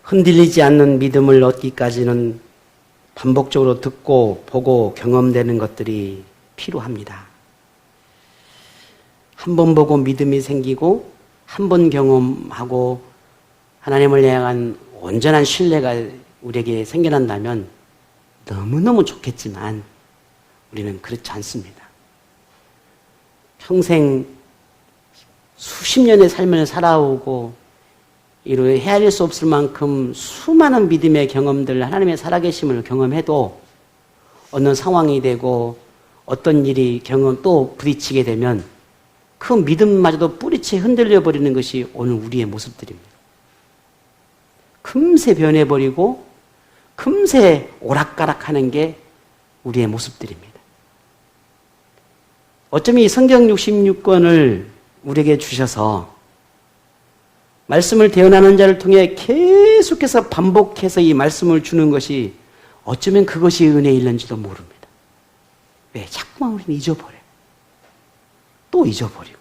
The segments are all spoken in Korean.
흔들리지 않는 믿음을 얻기까지는 반복적으로 듣고 보고 경험되는 것들이 필요합니다. 한 번 보고 믿음이 생기고 한 번 경험하고 하나님을 향한 온전한 신뢰가 우리에게 생겨난다면 너무너무 좋겠지만 우리는 그렇지 않습니다. 평생 수십 년의 삶을 살아오고 이로 헤아릴 수 없을 만큼 수많은 믿음의 경험들, 하나님의 살아계심을 경험해도 어느 상황이 되고 어떤 일이 또 부딪히게 되면 그 믿음마저도 뿌리채 흔들려 버리는 것이 오늘 우리의 모습들입니다. 금세 변해버리고 금세 오락가락하는 게 우리의 모습들입니다. 어쩌면 이 성경 66권을 우리에게 주셔서 말씀을 대언하는 자를 통해 계속해서 반복해서 이 말씀을 주는 것이 어쩌면 그것이 은혜일는지도 모릅니다. 왜? 자꾸만 우리는 잊어버려요. 또 잊어버리고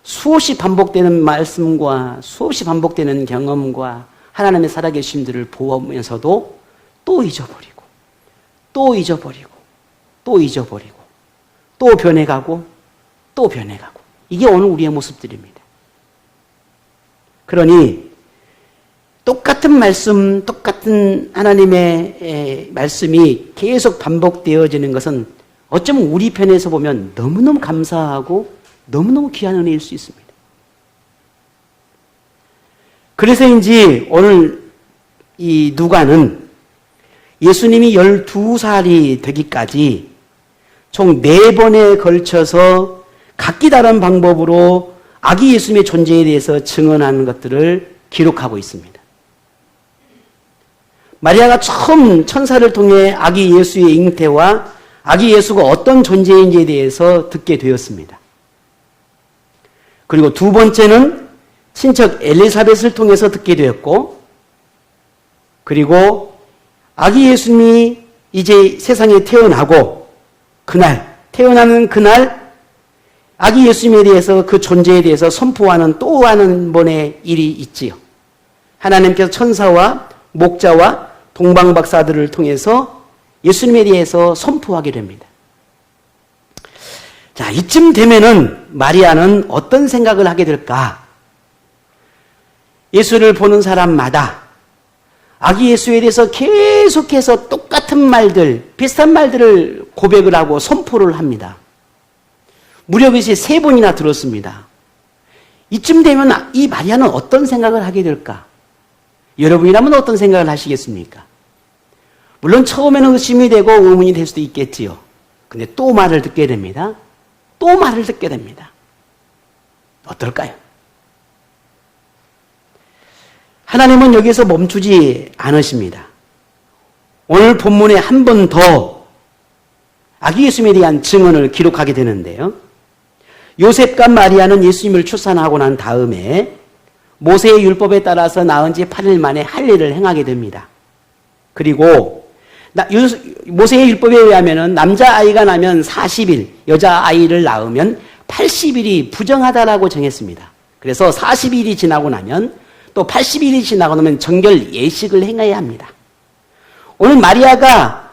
수없이 반복되는 말씀과 수없이 반복되는 경험과 하나님의 살아계심들을 보면서도 또 잊어버리고 또 잊어버리고 또 잊어버리고 또 변해가고 또 변해가고 이게 오늘 우리의 모습들입니다. 그러니 똑같은 말씀, 똑같은 하나님의 말씀이 계속 반복되어지는 것은 어쩌면 우리 편에서 보면 너무너무 감사하고 너무너무 귀한 은혜일 수 있습니다. 그래서인지 오늘 이 누가는 예수님이 12살이 되기까지 총 4번에 걸쳐서 각기 다른 방법으로 아기 예수님의 존재에 대해서 증언하는 것들을 기록하고 있습니다. 마리아가 처음 천사를 통해 아기 예수의 잉태와 아기 예수가 어떤 존재인지에 대해서 듣게 되었습니다. 그리고 두 번째는 친척 엘리사벳을 통해서 듣게 되었고, 그리고 아기 예수님이 이제 세상에 태어나고 태어나는 그날 아기 예수님에 대해서 그 존재에 대해서 선포하는 또 한 번의 일이 있지요. 하나님께서 천사와 목자와 동방박사들을 통해서 예수님에 대해서 선포하게 됩니다. 자, 이쯤 되면은 마리아는 어떤 생각을 하게 될까? 예수를 보는 사람마다 아기 예수에 대해서 계속해서 똑같은 말들, 비슷한 말들을 고백을 하고 선포를 합니다. 무려 그것이 3번이나 들었습니다. 이쯤 되면 이 마리아는 어떤 생각을 하게 될까? 여러분이라면 어떤 생각을 하시겠습니까? 물론 처음에는 의심이 되고 의문이 될 수도 있겠지요. 근데 또 말을 듣게 됩니다. 또 말을 듣게 됩니다. 어떨까요? 하나님은 여기서 멈추지 않으십니다. 오늘 본문에 한 번 더 아기 예수님에 대한 증언을 기록하게 되는데요. 요셉과 마리아는 예수님을 출산하고 난 다음에 모세의 율법에 따라서 낳은 지 8일 만에 할례를 행하게 됩니다. 그리고 모세의 율법에 의하면 남자아이가 나면 40일, 여자아이를 낳으면 80일이 부정하다라고 정했습니다. 그래서 40일이 지나고 나면 또 80일이 지나고 나면 정결 예식을 행해야 합니다. 오늘 마리아가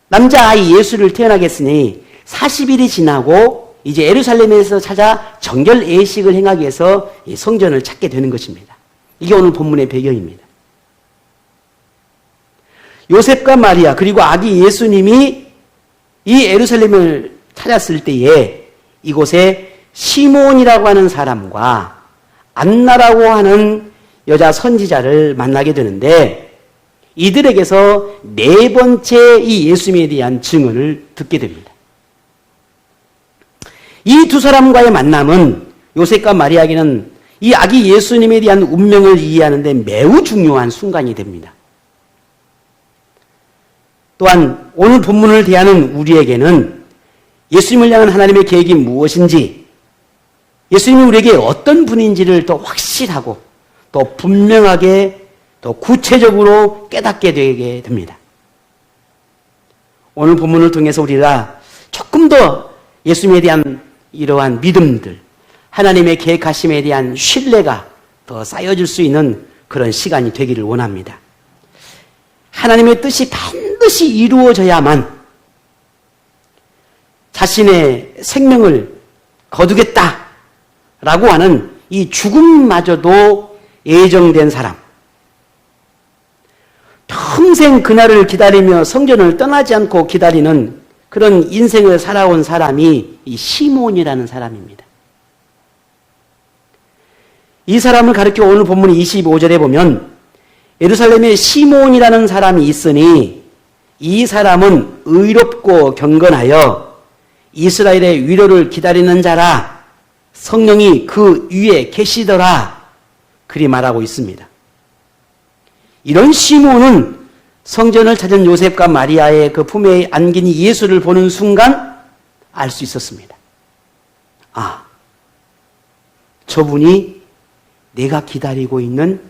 남자아이 예수를 태어나겠으니 40일이 지나고 이제 예루살렘에서 찾아 정결 예식을 행하기 위해서 이 성전을 찾게 되는 것입니다. 이게 오늘 본문의 배경입니다. 요셉과 마리아 그리고 아기 예수님이 이 예루살렘을 찾았을 때에 이곳에 시몬이라고 하는 사람과 안나라고 하는 여자 선지자를 만나게 되는데 이들에게서 4번째 이 예수님에 대한 증언을 듣게 됩니다. 이 두 사람과의 만남은 요셉과 마리아에게는 이 아기 예수님에 대한 운명을 이해하는 데 매우 중요한 순간이 됩니다. 또한 오늘 본문을 대하는 우리에게는 예수님을 향한 하나님의 계획이 무엇인지, 예수님이 우리에게 어떤 분인지를 더 확실하고 더 분명하게 더 구체적으로 깨닫게 되게 됩니다. 오늘 본문을 통해서 우리가 조금 더 예수님에 대한 이러한 믿음들, 하나님의 계획하심에 대한 신뢰가 더 쌓여질 수 있는 그런 시간이 되기를 원합니다. 하나님의 뜻이 반드시 이루어져야만 자신의 생명을 거두겠다라고 하는 이 죽음마저도 예정된 사람, 평생 그날을 기다리며 성전을 떠나지 않고 기다리는 그런 인생을 살아온 사람이 이 시몬이라는 사람입니다. 이 사람을 가리켜 오늘 본문 25절에 보면 예루살렘에 시몬이라는 사람이 있으니 이 사람은 의롭고 경건하여 이스라엘의 위로를 기다리는 자라, 성령이 그 위에 계시더라, 그리 말하고 있습니다. 이런 시몬은 성전을 찾은 요셉과 마리아의 그 품에 안긴 예수를 보는 순간 알 수 있었습니다. 아, 저분이 내가 기다리고 있는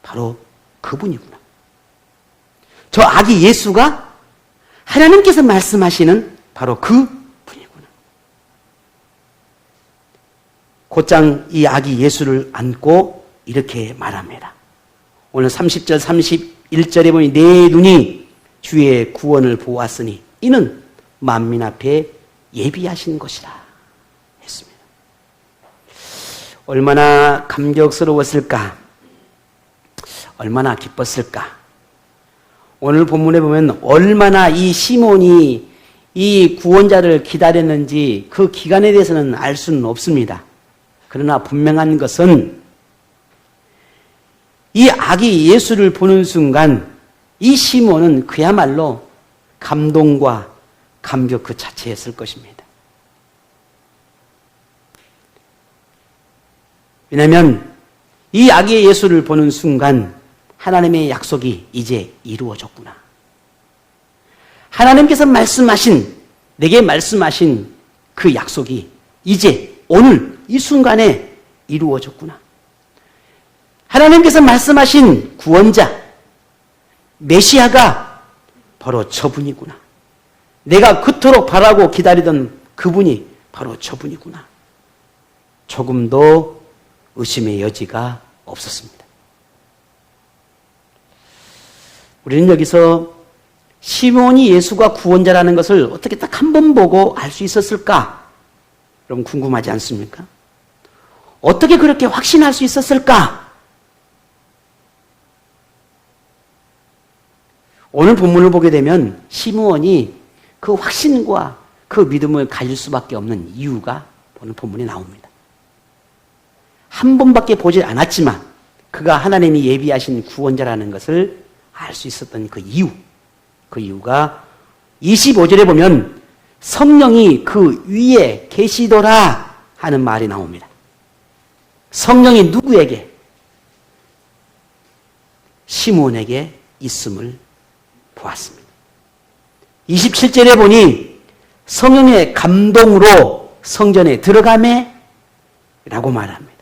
바로 그분이구나. 저 아기 예수가 하나님께서 말씀하시는 바로 그 분이구나. 곧장 이 아기 예수를 안고 이렇게 말합니다. 오늘 30절 31절에 보니 내 눈이 주의 구원을 보았으니 이는 만민 앞에 예비하신 것이라 했습니다. 얼마나 감격스러웠을까, 얼마나 기뻤을까. 오늘 본문에 보면 얼마나 이 시몬이 이 구원자를 기다렸는지 그 기간에 대해서는 알 수는 없습니다. 그러나 분명한 것은 이 아기 예수를 보는 순간 이 시몬은 그야말로 감동과 감격 그 자체였을 것입니다. 왜냐하면 이 아기 예수를 보는 순간 하나님의 약속이 이제 이루어졌구나. 하나님께서 내게 말씀하신 그 약속이 이제 오늘 이 순간에 이루어졌구나. 하나님께서 말씀하신 구원자, 메시아가 바로 저분이구나. 내가 그토록 바라고 기다리던 그분이 바로 저분이구나. 조금도 의심의 여지가 없었습니다. 우리는 여기서 시몬이 예수가 구원자라는 것을 어떻게 딱 한 번 보고 알 수 있었을까? 여러분 궁금하지 않습니까? 어떻게 그렇게 확신할 수 있었을까? 오늘 본문을 보게 되면 시므온이 그 확신과 그 믿음을 가질 수밖에 없는 이유가 오늘 본문에 나옵니다. 한 번밖에 보지 않았지만 그가 하나님이 예비하신 구원자라는 것을 알 수 있었던 그 이유가 25절에 보면 성령이 그 위에 계시더라 하는 말이 나옵니다. 성령이 누구에게? 시므온에게 있음을 보았습니다. 27절에 보니 성령의 감동으로 성전에 들어가매 라고 말합니다.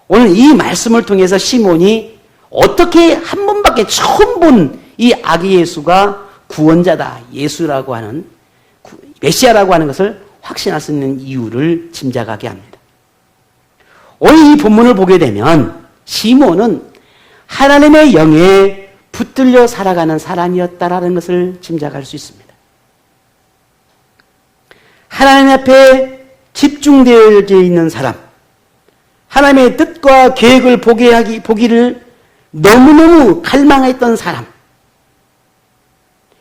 오늘 이 말씀을 통해서 시몬이 어떻게 한 번밖에 처음 본 이 아기 예수가 구원자다, 예수라고 하는, 메시아라고 하는 것을 확신할 수 있는 이유를 짐작하게 합니다. 오늘 이 본문을 보게 되면 시몬은 하나님의 영에 붙들려 살아가는 사람이었다라는 것을 짐작할 수 있습니다. 하나님 앞에 집중되어 있는 사람, 하나님의 뜻과 계획을 보기를 너무너무 갈망했던 사람,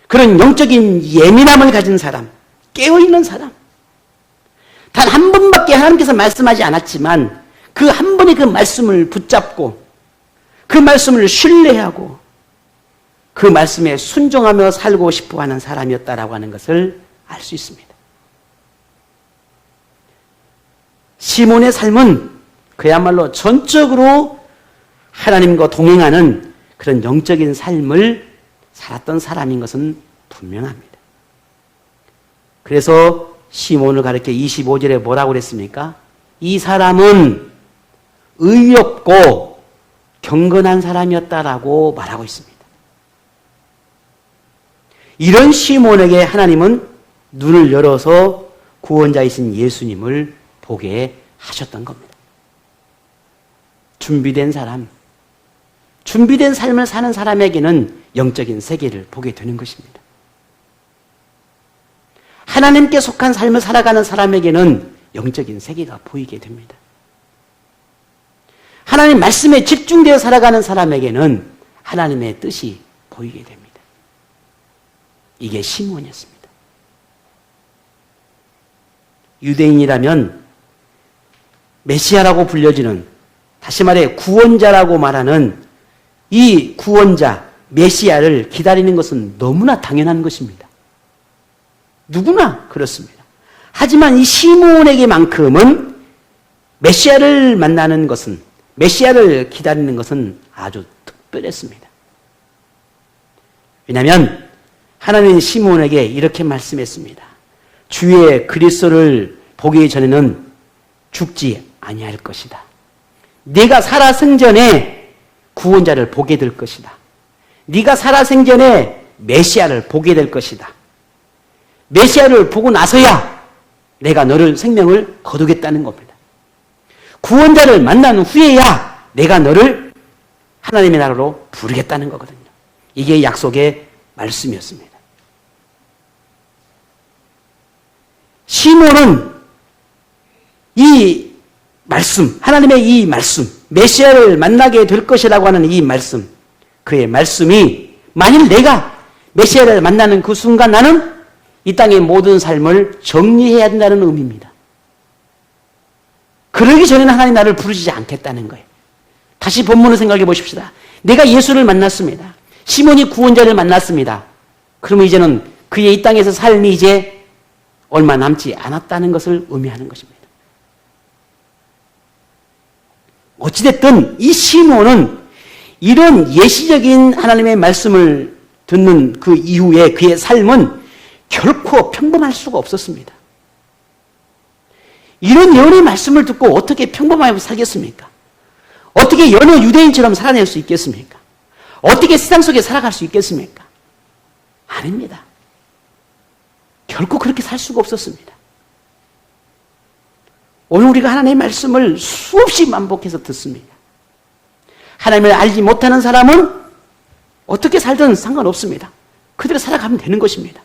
그런 영적인 예민함을 가진 사람, 깨어있는 사람, 단 한 번밖에 하나님께서 말씀하지 않았지만 그 한 번의 그 말씀을 붙잡고 그 말씀을 신뢰하고 그 말씀에 순종하며 살고 싶어하는 사람이었다라고 하는 것을 알 수 있습니다. 시몬의 삶은 그야말로 전적으로 하나님과 동행하는 그런 영적인 삶을 살았던 사람인 것은 분명합니다. 그래서 시몬을 가리켜 25절에 뭐라고 그랬습니까? 이 사람은 의롭고 경건한 사람이었다라고 말하고 있습니다. 이런 시몬에게 하나님은 눈을 열어서 구원자이신 예수님을 보게 하셨던 겁니다. 준비된 사람, 준비된 삶을 사는 사람에게는 영적인 세계를 보게 되는 것입니다. 하나님께 속한 삶을 살아가는 사람에게는 영적인 세계가 보이게 됩니다. 하나님 말씀에 집중되어 살아가는 사람에게는 하나님의 뜻이 보이게 됩니다. 이게 시몬이었습니다. 유대인이라면 메시아라고 불려지는, 다시 말해 구원자라고 말하는 이 구원자 메시아를 기다리는 것은 너무나 당연한 것입니다. 누구나 그렇습니다. 하지만 이 시몬에게만큼은 메시아를 만나는 것은, 메시아를 기다리는 것은 아주 특별했습니다. 왜냐하면 하나님은 시몬에게 이렇게 말씀했습니다. 주의 그리스도를 보기 전에는 죽지 아니할 것이다. 네가 살아 생전에 구원자를 보게 될 것이다. 네가 살아 생전에 메시아를 보게 될 것이다. 메시아를 보고 나서야 내가 너를 생명을 거두겠다는 겁니다. 구원자를 만난 후에야 내가 너를 하나님의 나라로 부르겠다는 거거든요. 이게 약속의 말씀이었습니다. 시몬은 이 말씀, 하나님의 이 말씀, 메시아를 만나게 될 것이라고 하는 이 말씀, 그의 말씀이 만일 내가 메시아를 만나는 그 순간 나는 이 땅의 모든 삶을 정리해야 된다는 의미입니다. 그러기 전에는 하나님 나를 부르시지 않겠다는 거예요. 다시 본문을 생각해 보십시다. 내가 예수를 만났습니다. 시몬이 구원자를 만났습니다. 그러면 이제는 그의 이 땅에서 삶이 이제 얼마 남지 않았다는 것을 의미하는 것입니다. 어찌됐든 이 시몬은 이런 예시적인 하나님의 말씀을 듣는 그 이후에 그의 삶은 결코 평범할 수가 없었습니다. 이런 예언의 말씀을 듣고 어떻게 평범하게 살겠습니까? 어떻게 여느 유대인처럼 살아낼 수 있겠습니까? 어떻게 세상 속에 살아갈 수 있겠습니까? 아닙니다. 결코 그렇게 살 수가 없었습니다. 오늘 우리가 하나님의 말씀을 수없이 반복해서 듣습니다. 하나님을 알지 못하는 사람은 어떻게 살든 상관없습니다. 그대로 살아가면 되는 것입니다.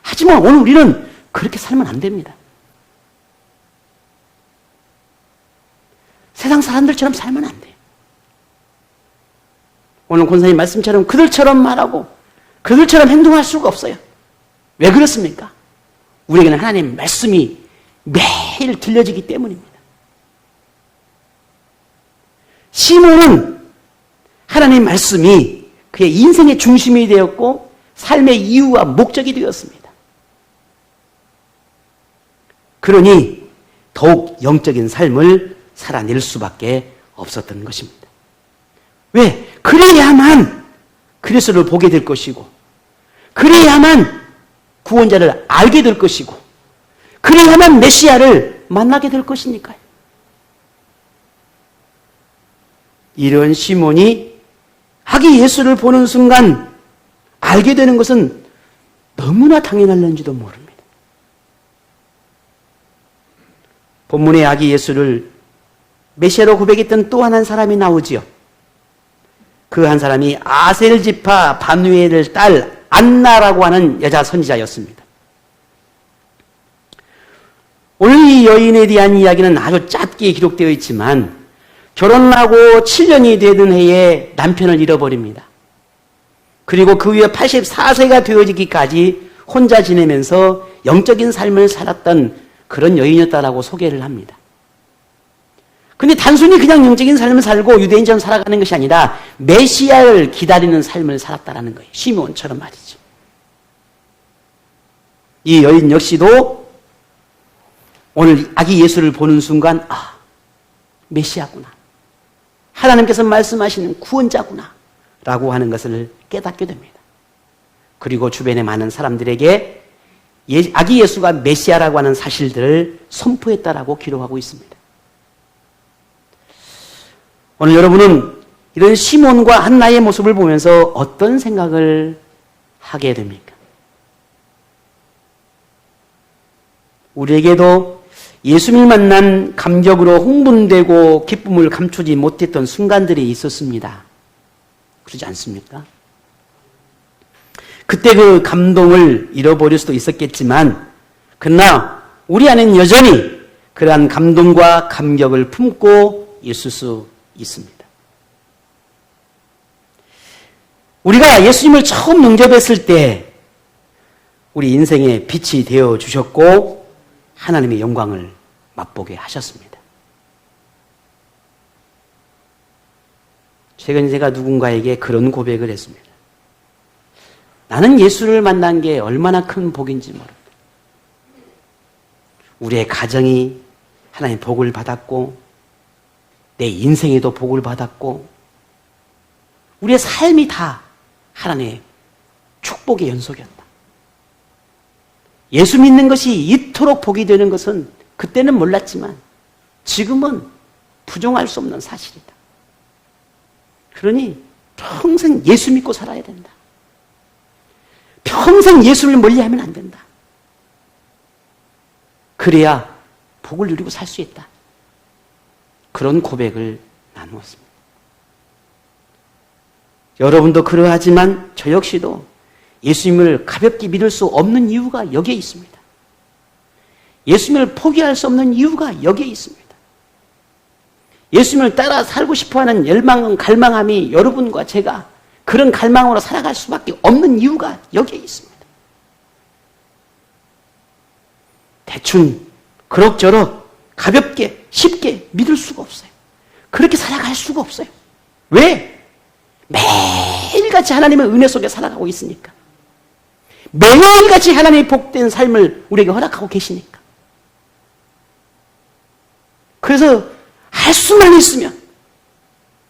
하지만 오늘 우리는 그렇게 살면 안 됩니다. 세상 사람들처럼 살면 안 돼요. 오늘 권사님 말씀처럼 그들처럼 말하고 그들처럼 행동할 수가 없어요. 왜 그렇습니까? 우리에게는 하나님의 말씀이 매일 들려지기 때문입니다. 시몬은 하나님의 말씀이 그의 인생의 중심이 되었고 삶의 이유와 목적이 되었습니다. 그러니 더욱 영적인 삶을 살아낼 수밖에 없었던 것입니다. 왜? 그래야만 그리스도를 보게 될 것이고, 그래야만 구원자를 알게 될 것이고, 그래야만 메시아를 만나게 될 것이니까요. 이런 시몬이 아기 예수를 보는 순간 알게 되는 것은 너무나 당연할는지도 모릅니다. 본문의 아기 예수를 메시아로 고백했던 또 한 사람이 나오지요. 그 한 사람이 아셀 지파 바누엘의 딸 안나라고 하는 여자 선지자였습니다. 오늘 이 여인에 대한 이야기는 아주 짧게 기록되어 있지만 결혼하고 7년이 되던 해에 남편을 잃어버립니다. 그리고 그 후에 84세가 되어지기까지 혼자 지내면서 영적인 삶을 살았던 그런 여인이었다라고 소개를 합니다. 근데 단순히 그냥 영적인 삶을 살고 유대인처럼 살아가는 것이 아니라 메시아를 기다리는 삶을 살았다라는 거예요. 시몬처럼 말이죠. 이 여인 역시도 오늘 아기 예수를 보는 순간 메시아구나. 하나님께서 말씀하시는 구원자구나 라고 하는 것을 깨닫게 됩니다. 그리고 주변의 많은 사람들에게 아기 예수가 메시아라고 하는 사실들을 선포했다라고 기록하고 있습니다. 오늘 여러분은 이런 시몬과 한나의 모습을 보면서 어떤 생각을 하게 됩니까? 우리에게도 예수님을 만난 감격으로 흥분되고 기쁨을 감추지 못했던 순간들이 있었습니다. 그러지 않습니까? 그때 그 감동을 잃어버릴 수도 있었겠지만 그러나 우리 안에는 여전히 그러한 감동과 감격을 품고 있을 수 있습니다. 우리가 예수님을 처음 영접했을 때 우리 인생의 빛이 되어 주셨고 하나님의 영광을 맛보게 하셨습니다. 최근 제가 누군가에게 그런 고백을 했습니다. 나는 예수를 만난 게 얼마나 큰 복인지 모릅니다. 우리의 가정이 하나님의 복을 받았고 내 인생에도 복을 받았고 우리의 삶이 다 하나님의 축복의 연속이었다. 예수 믿는 것이 이토록 복이 되는 것은 그때는 몰랐지만 지금은 부정할 수 없는 사실이다. 그러니 평생 예수 믿고 살아야 된다. 평생 예수를 멀리하면 안 된다. 그래야 복을 누리고 살 수 있다. 그런 고백을 나누었습니다. 여러분도 그러하지만 저 역시도 예수님을 가볍게 믿을 수 없는 이유가 여기에 있습니다. 예수님을 포기할 수 없는 이유가 여기에 있습니다. 예수님을 따라 살고 싶어하는 열망, 갈망함이 여러분과 제가 그런 갈망으로 살아갈 수밖에 없는 이유가 여기에 있습니다. 대충 그럭저럭 가볍게 쉽게 믿을 수가 없어요. 그렇게 살아갈 수가 없어요. 왜? 매일같이 하나님의 은혜 속에 살아가고 있으니까. 매일같이 하나님의 복된 삶을 우리에게 허락하고 계시니까. 그래서 할 수만 있으면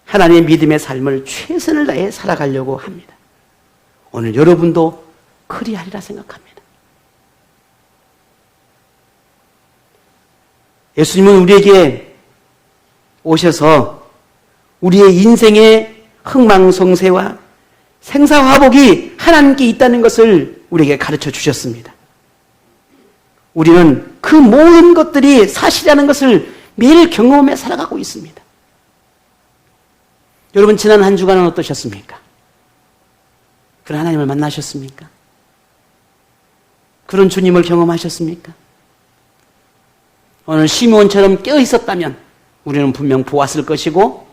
하나님의 믿음의 삶을 최선을 다해 살아가려고 합니다. 오늘 여러분도 그리하리라 생각합니다. 예수님은 우리에게 오셔서 우리의 인생의 흥망성쇠와 생사화복이 하나님께 있다는 것을 우리에게 가르쳐 주셨습니다. 우리는 그 모든 것들이 사실이라는 것을 매일 경험해 살아가고 있습니다. 여러분 지난 한 주간은 어떠셨습니까? 그런 하나님을 만나셨습니까? 그런 주님을 경험하셨습니까? 오늘 시므온처럼 깨어 있었다면 우리는 분명 보았을 것이고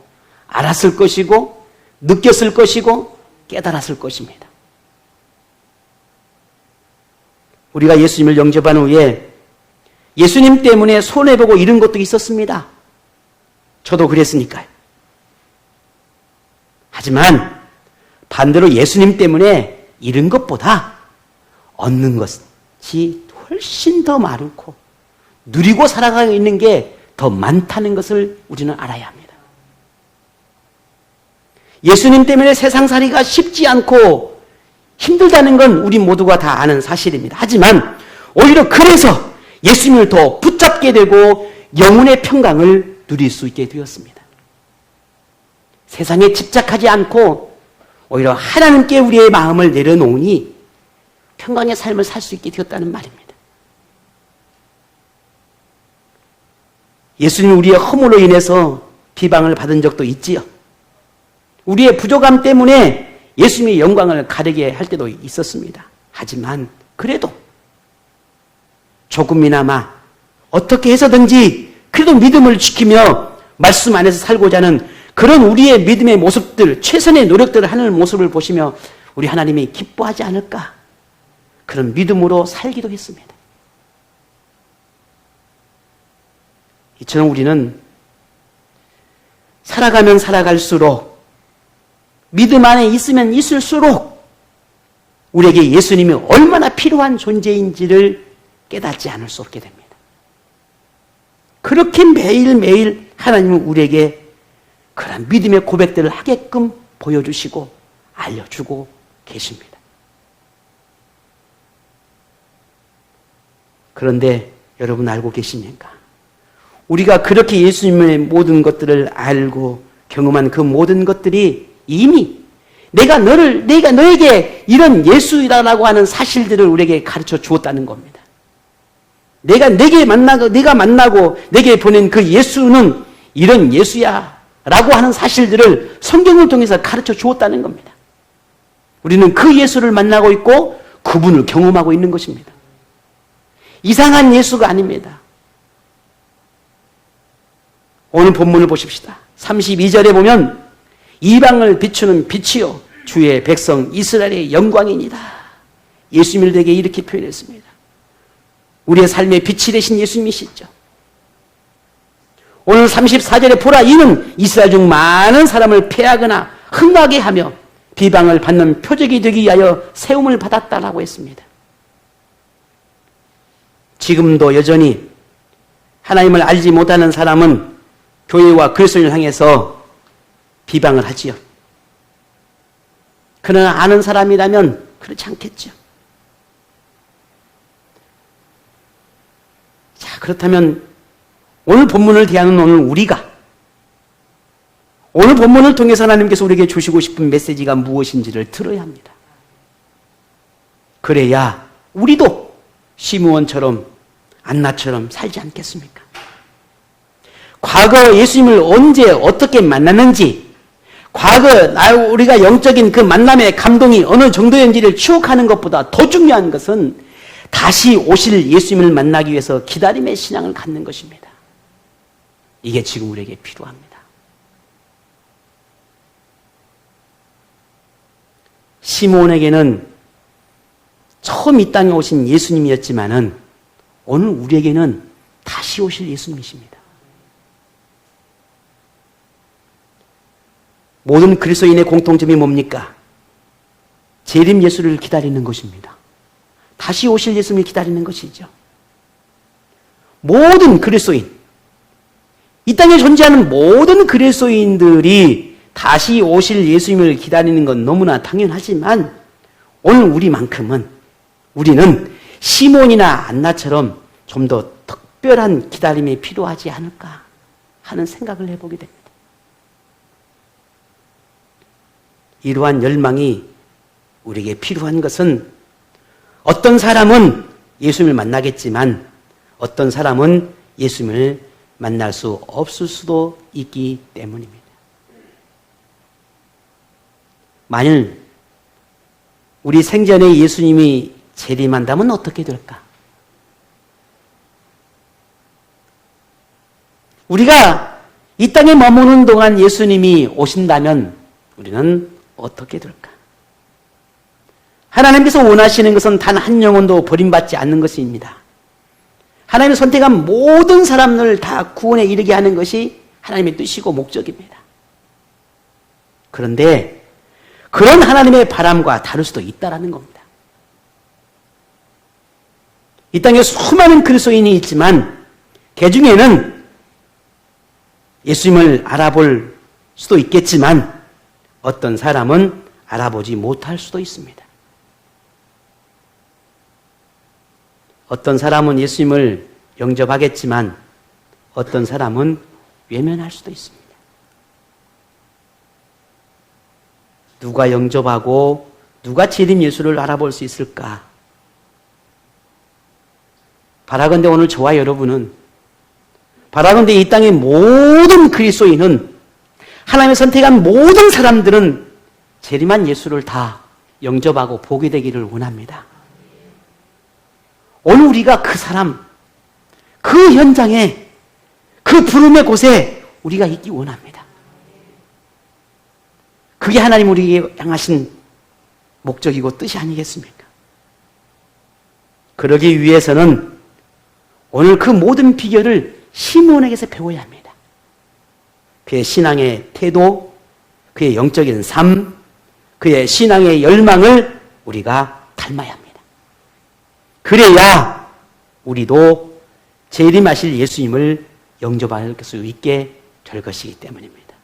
알았을 것이고 느꼈을 것이고 깨달았을 것입니다. 우리가 예수님을 영접한 후에 예수님 때문에 손해보고 잃은 것도 있었습니다. 저도 그랬으니까요. 하지만 반대로 예수님 때문에 잃은 것보다 얻는 것이 훨씬 더 많고 누리고 살아가고 있는 게 더 많다는 것을 우리는 알아야 합니다. 예수님 때문에 세상살이가 쉽지 않고 힘들다는 건 우리 모두가 다 아는 사실입니다. 하지만 오히려 그래서 예수님을 더 붙잡게 되고 영혼의 평강을 누릴 수 있게 되었습니다. 세상에 집착하지 않고 오히려 하나님께 우리의 마음을 내려놓으니 평강의 삶을 살 수 있게 되었다는 말입니다. 예수님이 우리의 허물로 인해서 비방을 받은 적도 있지요. 우리의 부족함 때문에 예수님의 영광을 가리게 할 때도 있었습니다. 하지만 그래도 조금이나마 어떻게 해서든지 그래도 믿음을 지키며 말씀 안에서 살고자 하는 그런 우리의 믿음의 모습들, 최선의 노력들을 하는 모습을 보시며 우리 하나님이 기뻐하지 않을까? 그런 믿음으로 살기도 했습니다. 이처럼 우리는 살아가면 살아갈수록 믿음 안에 있으면 있을수록 우리에게 예수님이 얼마나 필요한 존재인지를 깨닫지 않을 수 없게 됩니다. 그렇게 매일매일 하나님은 우리에게 그런 믿음의 고백들을 하게끔 보여주시고 알려주고 계십니다. 그런데 여러분 알고 계십니까? 우리가 그렇게 예수님의 모든 것들을 알고 경험한 그 모든 것들이 이미 내가 너에게 이런 예수라고 하는 사실들을 우리에게 가르쳐 주었다는 겁니다. 내가 만나고 내게 보낸 그 예수는 이런 예수야 라고 하는 사실들을 성경을 통해서 가르쳐 주었다는 겁니다. 우리는 그 예수를 만나고 있고 그분을 경험하고 있는 것입니다. 이상한 예수가 아닙니다. 오늘 본문을 보십시다. 32절에 보면 이방을 비추는 빛이요 주의 백성 이스라엘의 영광이니라. 예수님을 되게 이렇게 표현했습니다. 우리의 삶의 빛이 되신 예수님이시죠. 오늘 34절에 보라 이는 이스라엘 중 많은 사람을 패하거나 흥하게 하며 비방을 받는 표적이 되기 위하여 세움을 받았다라고 했습니다. 지금도 여전히 하나님을 알지 못하는 사람은 교회와 그리스도인을 향해서 비방을 하지요. 그러나 아는 사람이라면 그렇지 않겠죠. 자, 그렇다면 오늘 본문을 대하는 오늘 본문을 통해서 하나님께서 우리에게 주시고 싶은 메시지가 무엇인지를 들어야 합니다. 그래야 우리도 시므온처럼 안나처럼 살지 않겠습니까? 과거 예수님을 언제 어떻게 만났는지, 과거 우리가 영적인 그 만남의 감동이 어느 정도였는지를 추억하는 것보다 더 중요한 것은 다시 오실 예수님을 만나기 위해서 기다림의 신앙을 갖는 것입니다. 이게 지금 우리에게 필요합니다. 시므온에게는 처음 이 땅에 오신 예수님이었지만은 오늘 우리에게는 다시 오실 예수님이십니다. 모든 그리스도인의 공통점이 뭡니까? 재림 예수를 기다리는 것입니다. 다시 오실 예수님을 기다리는 것이죠. 모든 그리스도인, 이 땅에 존재하는 모든 그리스도인들이 다시 오실 예수님을 기다리는 건 너무나 당연하지만 오늘 우리는 시몬이나 안나처럼 좀 더 특별한 기다림이 필요하지 않을까 하는 생각을 해보게 됩니다. 이러한 열망이 우리에게 필요한 것은 어떤 사람은 예수님을 만나겠지만 어떤 사람은 예수님을 만날 수 없을 수도 있기 때문입니다. 만일 우리 생전에 예수님이 재림한다면 어떻게 될까? 우리가 이 땅에 머무는 동안 예수님이 오신다면 우리는 어떻게 될까? 하나님께서 원하시는 것은 단 한 영혼도 버림받지 않는 것입니다. 하나님이 선택한 모든 사람을 다 구원에 이르게 하는 것이 하나님의 뜻이고 목적입니다. 그런데 그런 하나님의 바람과 다를 수도 있다는 겁니다. 이 땅에 수많은 그리스도인이 있지만 그 중에는 예수님을 알아볼 수도 있겠지만 어떤 사람은 알아보지 못할 수도 있습니다. 어떤 사람은 예수님을 영접하겠지만 어떤 사람은 외면할 수도 있습니다. 누가 영접하고 누가 재림 예수를 알아볼 수 있을까? 바라건대 오늘 저와 여러분은 바라건대 이 땅의 모든 그리스도인은 하나님의 선택한 모든 사람들은 재림한 예수를 다 영접하고 보게 되기를 원합니다. 오늘 우리가 그 사람, 그 현장에, 그 부름의 곳에 우리가 있기 원합니다. 그게 하나님 우리에게 향하신 목적이고 뜻이 아니겠습니까? 그러기 위해서는 오늘 그 모든 비결을 시몬에게서 배워야 합니다. 그의 신앙의 태도, 그의 영적인 삶, 그의 신앙의 열망을 우리가 닮아야 합니다. 그래야 우리도 재림하실 예수님을 영접할 수 있게 될 것이기 때문입니다.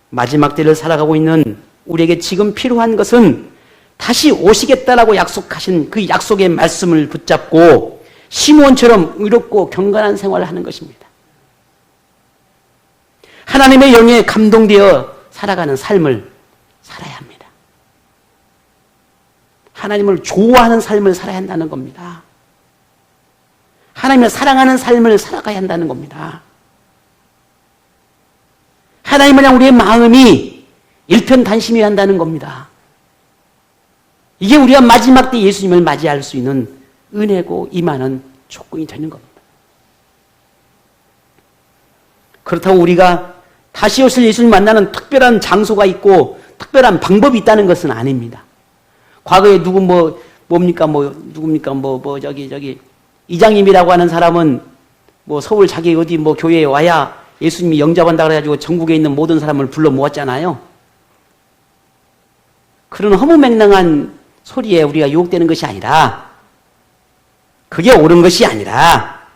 마지막 때를 살아가고 있는 우리에게 지금 필요한 것은 다시 오시겠다라고 약속하신 그 약속의 말씀을 붙잡고 시몬처럼 의롭고 경건한 생활을 하는 것입니다. 하나님의 영에 감동되어 살아가는 삶을 살아야 합니다. 하나님을 좋아하는 삶을 살아야 한다는 겁니다. 하나님을 사랑하는 삶을 살아가야 한다는 겁니다. 하나님을 향한 우리의 마음이 일편단심해야 한다는 겁니다. 이게 우리가 마지막 때 예수님을 맞이할 수 있는 은혜고 임하는 조건이 되는 겁니다. 그렇다고 우리가 다시 오실 예수님 만나는 특별한 장소가 있고 특별한 방법이 있다는 것은 아닙니다. 과거에 저기 이장님이라고 하는 사람은 서울 자기 어디 교회에 와야 예수님이 영접한다 그래가지고 전국에 있는 모든 사람을 불러 모았잖아요. 그런 허무맹랑한 소리에 우리가 유혹되는 것이 아니라, 그게 옳은 것이 아니라,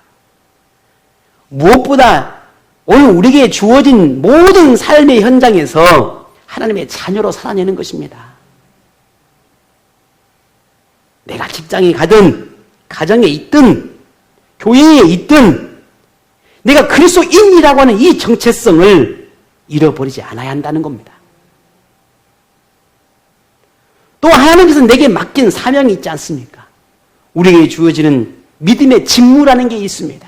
무엇보다 오늘 우리에게 주어진 모든 삶의 현장에서 하나님의 자녀로 살아내는 것입니다. 내가 직장에 가든, 가정에 있든, 교회에 있든, 내가 그리스도인이라고 하는 이 정체성을 잃어버리지 않아야 한다는 겁니다. 또 하나님께서 내게 맡긴 사명이 있지 않습니까? 우리에게 주어지는 믿음의 직무라는 게 있습니다.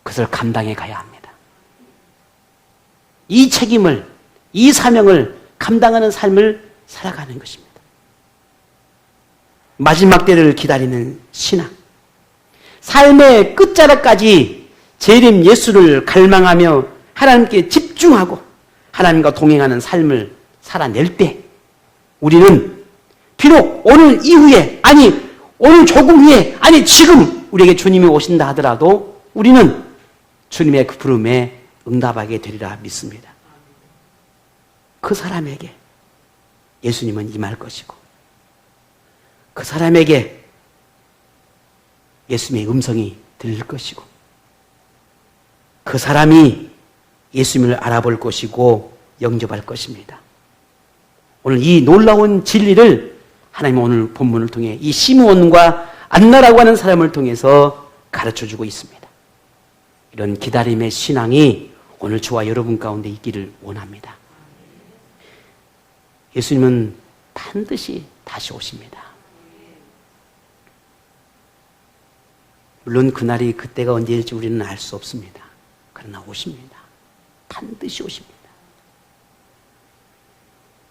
그것을 감당해 가야 합니다. 이 책임을, 이 사명을 감당하는 삶을 살아가는 것입니다. 마지막 때를 기다리는 신앙, 삶의 끝자락까지 재림 예수를 갈망하며 하나님께 집중하고 하나님과 동행하는 삶을 살아낼 때, 우리는 비록 오늘 이후에, 아니 오늘 조금 후에, 아니 지금 우리에게 주님이 오신다 하더라도 우리는 주님의 그 부름에 응답하게 되리라 믿습니다. 그 사람에게 예수님은 임할 것이고, 그 사람에게 예수님의 음성이 들릴 것이고, 그 사람이 예수님을 알아볼 것이고 영접할 것입니다. 오늘 이 놀라운 진리를 하나님은 오늘 본문을 통해 이 시므온과 안나라고 하는 사람을 통해서 가르쳐주고 있습니다. 이런 기다림의 신앙이 오늘 저와 여러분 가운데 있기를 원합니다. 예수님은 반드시 다시 오십니다. 물론 그날이 그때가 언제일지 우리는 알 수 없습니다. 그러나 오십니다. 반드시 오십니다.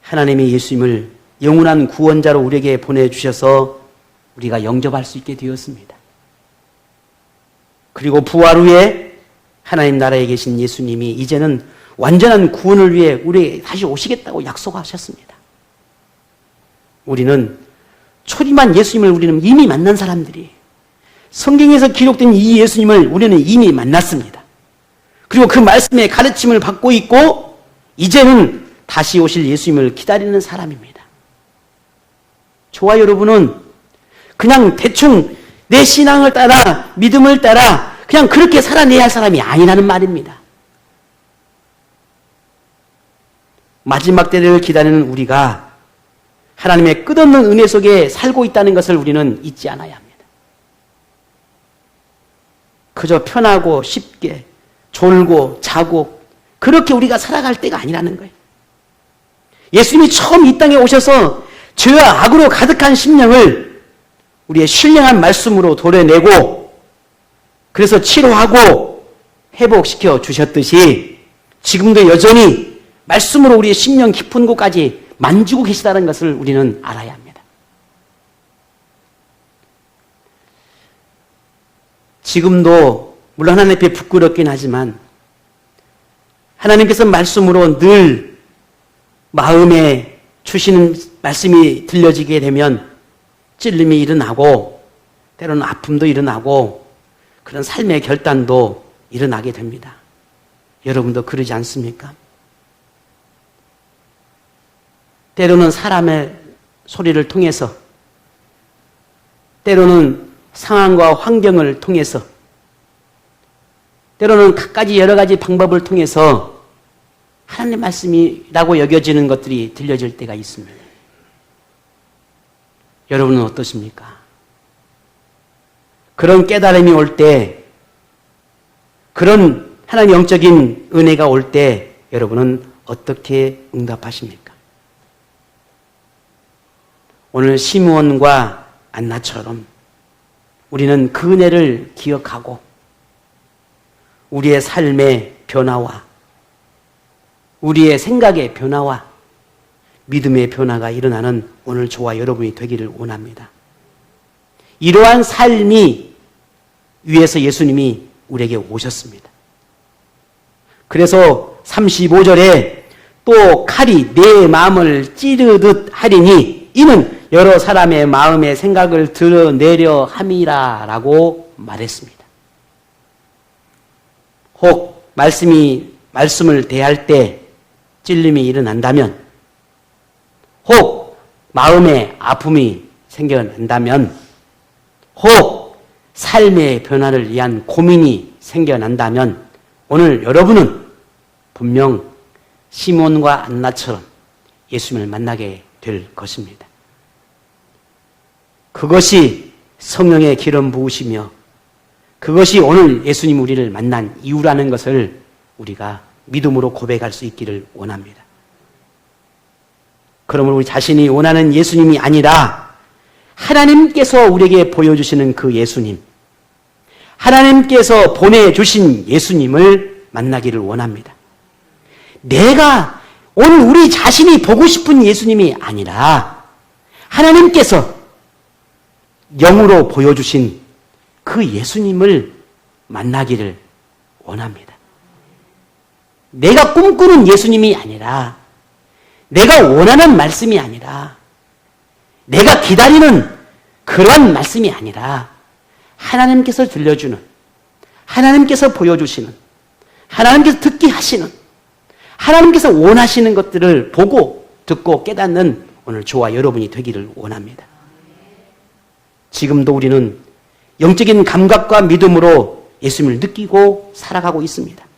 하나님이 예수님을 영원한 구원자로 우리에게 보내주셔서 우리가 영접할 수 있게 되었습니다. 그리고 부활 후에 하나님 나라에 계신 예수님이 이제는 완전한 구원을 위해 우리에게 다시 오시겠다고 약속하셨습니다. 우리는 초림한 예수님을 우리는 이미 만난 사람들이, 성경에서 기록된 이 예수님을 우리는 이미 만났습니다. 그리고 그 말씀의 가르침을 받고 있고 이제는 다시 오실 예수님을 기다리는 사람입니다. 저와 여러분은 그냥 대충 내 신앙을 따라, 믿음을 따라 그냥 그렇게 살아내야 할 사람이 아니라는 말입니다. 마지막 때를 기다리는 우리가 하나님의 끝없는 은혜 속에 살고 있다는 것을 우리는 잊지 않아야 합니다. 그저 편하고 쉽게 졸고 자고 그렇게 우리가 살아갈 때가 아니라는 거예요. 예수님이 처음 이 땅에 오셔서 죄와 악으로 가득한 심령을 우리의 신령한 말씀으로 도려내고, 그래서 치료하고 회복시켜 주셨듯이 지금도 여전히 말씀으로 우리의 심령 깊은 곳까지 만지고 계시다는 것을 우리는 알아야 합니다. 지금도 물론 하나님 앞에 부끄럽긴 하지만 하나님께서 말씀으로 늘 마음에 주시는 말씀이 들려지게 되면 찔림이 일어나고 때로는 아픔도 일어나고 그런 삶의 결단도 일어나게 됩니다. 여러분도 그러지 않습니까? 때로는 사람의 소리를 통해서, 때로는 상황과 환경을 통해서, 때로는 갖가지 여러 가지 방법을 통해서 하나님의 말씀이라고 여겨지는 것들이 들려질 때가 있습니다. 여러분은 어떠십니까? 그런 깨달음이 올 때, 그런 하나님의 영적인 은혜가 올 때 여러분은 어떻게 응답하십니까? 오늘 시므온과 안나처럼 우리는 그 은혜를 기억하고 우리의 삶의 변화와 우리의 생각의 변화와 믿음의 변화가 일어나는 오늘 저와 여러분이 되기를 원합니다. 이러한 삶이 위해서 예수님이 우리에게 오셨습니다. 그래서 35절에 또 칼이 내 마음을 찌르듯 하리니 이는 여러 사람의 마음의 생각을 드러내려 함이라 라고 말했습니다. 혹 말씀을 대할 때 찔림이 일어난다면, 혹 마음의 아픔이 생겨난다면, 혹 삶의 변화를 위한 고민이 생겨난다면 오늘 여러분은 분명 시몬과 안나처럼 예수님을 만나게 될 것입니다. 그것이 성령의 기름 부으시며 그것이 오늘 예수님 우리를 만난 이유라는 것을 우리가 믿음으로 고백할 수 있기를 원합니다. 그러므로 우리 자신이 원하는 예수님이 아니라 하나님께서 우리에게 보여주시는 그 예수님, 하나님께서 보내주신 예수님을 만나기를 원합니다. 내가 오늘 우리 자신이 보고 싶은 예수님이 아니라 하나님께서 영으로 보여주신 그 예수님을 만나기를 원합니다. 내가 꿈꾸는 예수님이 아니라, 내가 원하는 말씀이 아니라, 내가 기다리는 그런 말씀이 아니라 하나님께서 들려주는, 하나님께서 보여주시는, 하나님께서 듣게 하시는, 하나님께서 원하시는 것들을 보고 듣고 깨닫는 오늘 저와 여러분이 되기를 원합니다. 지금도 우리는 영적인 감각과 믿음으로 예수님을 느끼고 살아가고 있습니다.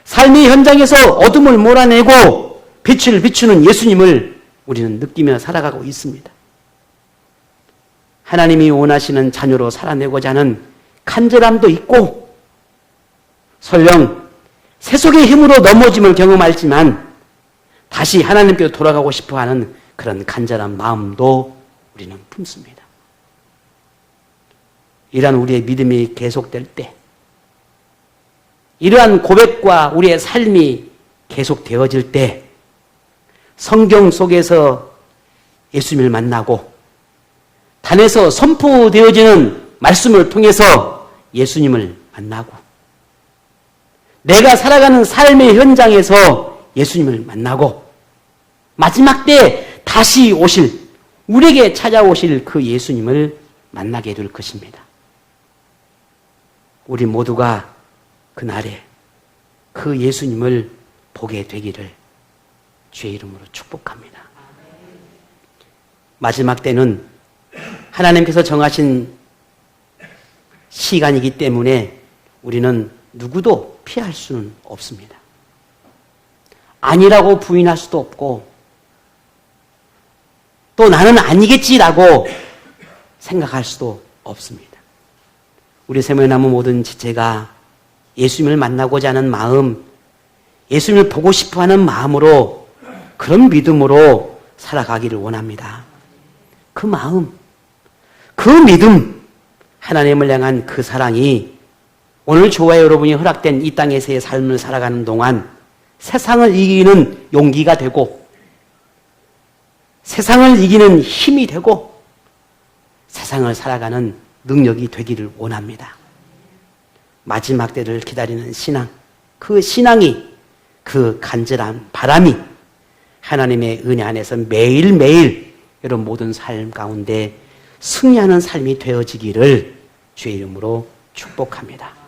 삶의 현장에서 어둠을 몰아내고 빛을 비추는 예수님을 우리는 느끼며 살아가고 있습니다. 하나님이 원하시는 자녀로 살아내고자 하는 간절함도 있고, 설령 세속의 힘으로 넘어짐을 경험하지만 다시 하나님께로 돌아가고 싶어하는 그런 간절한 마음도 우리는 품습니다. 이러한 우리의 믿음이 계속될 때, 이러한 고백과 우리의 삶이 계속되어질 때 성경 속에서 예수님을 만나고 단에서 선포되어지는 말씀을 통해서 예수님을 만나고 내가 살아가는 삶의 현장에서 예수님을 만나고 마지막 때 다시 오실, 우리에게 찾아오실 그 예수님을 만나게 될 것입니다. 우리 모두가 그날에 그 예수님을 보게 되기를 주의 이름으로 축복합니다. 마지막 때는 하나님께서 정하신 시간이기 때문에 우리는 누구도 피할 수는 없습니다. 아니라고 부인할 수도 없고 또 나는 아니겠지라고 생각할 수도 없습니다. 우리 세모나무 모든 지체가 예수님을 만나고자 하는 마음, 예수님을 보고 싶어하는 마음으로 그런 믿음으로 살아가기를 원합니다. 그 마음, 그 믿음, 하나님을 향한 그 사랑이 오늘 저와 여러분이 허락된 이 땅에서의 삶을 살아가는 동안 세상을 이기는 용기가 되고 세상을 이기는 힘이 되고 세상을 살아가는 능력이 되기를 원합니다. 마지막 때를 기다리는 신앙, 그 신앙이, 그 간절한 바람이 하나님의 은혜 안에서 매일매일 여러분 모든 삶 가운데 승리하는 삶이 되어지기를 주의 이름으로 축복합니다.